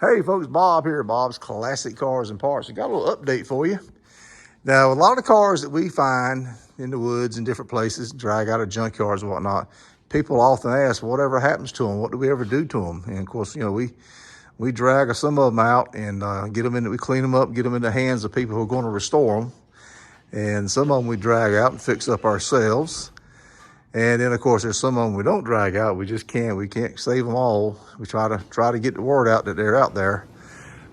Hey folks, Bob here, Bob's Classic Cars and Parts. I got a little update for you. Now, a lot of cars that we find in the woods and different places, drag out of junkyards and whatnot, people often ask, whatever happens to them? What do we ever do to them? And of course, you know, we drag some of them out and get them in, we clean them up, get them in the hands of people who are going to restore them. And some of them we drag out and fix up ourselves. And then of course, there's some of them we don't drag out. We can't save them all. We try to get the word out that they're out there.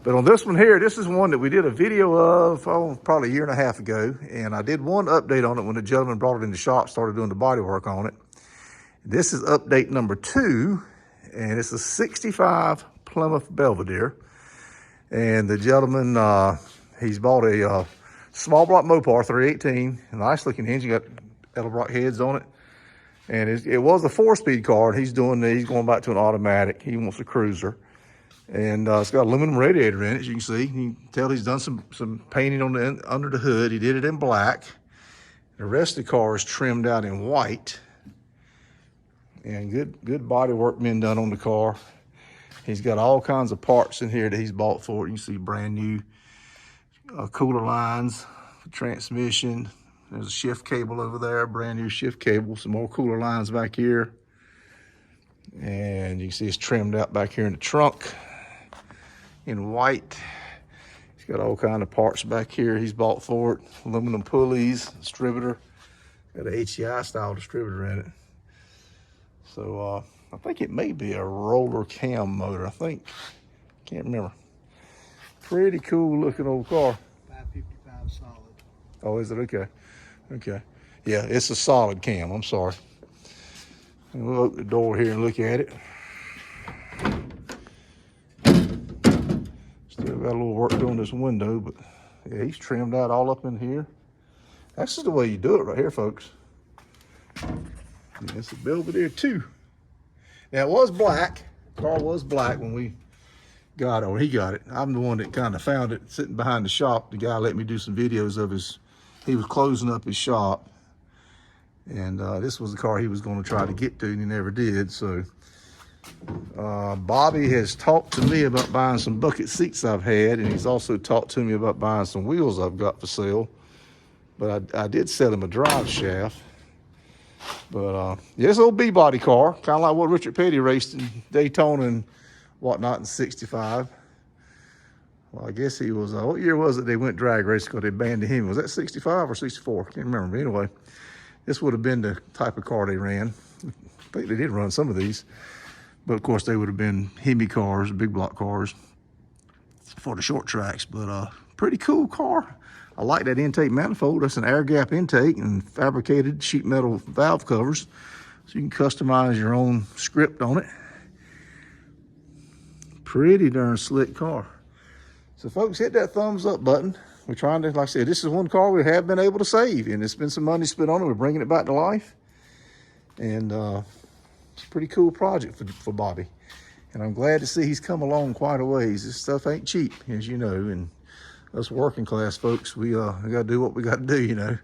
But on this one here, this is one that we did a video of, probably a year and a half ago. And I did one update on it when the gentleman brought it in the shop, started doing the body work on it. This is update number 2, and it's a 65 Plymouth Belvedere. And the gentleman, he's bought a small block Mopar 318, a nice looking engine, got Edelbrock heads on it. And it was a 4-speed car, and he's going back to an automatic. He wants a cruiser. And it's got aluminum radiator in it, as you can see. You can tell he's done some painting on under the hood. He did it in black. The rest of the car is trimmed out in white. And good body work being done on the car. He's got all kinds of parts in here that he's bought for it. You can see brand new cooler lines, transmission. There's a shift cable over there, brand new shift cable, some more cooler lines back here. And you can see it's trimmed out back here in the trunk in white. He's got all kind of parts back here he's bought for it. Aluminum pulleys, distributor. Got an HEI style distributor in it. So I think it may be a roller cam motor, can't remember. Pretty cool looking old car. 555 solid. Oh, is it? Okay. Okay. Yeah, it's a solid cam, I'm sorry. And we'll open the door here and look at it. Still got a little work doing this window, but yeah, he's trimmed out all up in here. That's just the way you do it right here, folks. Yeah, it's a Belvedere 2. Now, it was black. The car was black when we got it, or he got it. I'm the one that kind of found it sitting behind the shop. The guy let me do some videos of he was closing up his shop. And this was the car he was going to try to get to, and he never did. So Bobby has talked to me about buying some bucket seats I've had, and he's also talked to me about buying some wheels I've got for sale. But I did sell him a drive shaft. But yeah, it's an old B-body car, kind of like what Richard Petty raced in Daytona and whatnot in '65. Well, I guess he was, what year was it they went drag racing because they banned him? Was that 65 or 64? Can't remember. But anyway, this would have been the type of car they ran. I think they did run some of these. But of course, they would have been Hemi cars, big block cars for the short tracks. But pretty cool car. I like that intake manifold. That's an air gap intake and fabricated sheet metal valve covers. So you can customize your own script on it. Pretty darn slick car. So folks, hit that thumbs up button. We're trying to, like I said, this is one car we have been able to save, and it's been some money spent on it. We're bringing it back to life. And it's a pretty cool project for Bobby. And I'm glad to see he's come along quite a ways. This stuff ain't cheap, as you know. And us working class folks, we got to do what we got to do, you know.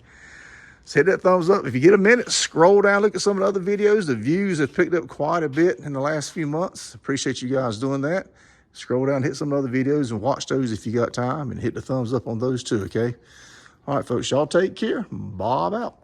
So hit that thumbs up. If you get a minute, scroll down, look at some of the other videos. The views have picked up quite a bit in the last few months. Appreciate you guys doing that. Scroll down, hit some other videos and watch those if you got time, and hit the thumbs up on those too, okay? All right, folks, y'all take care. Bob out.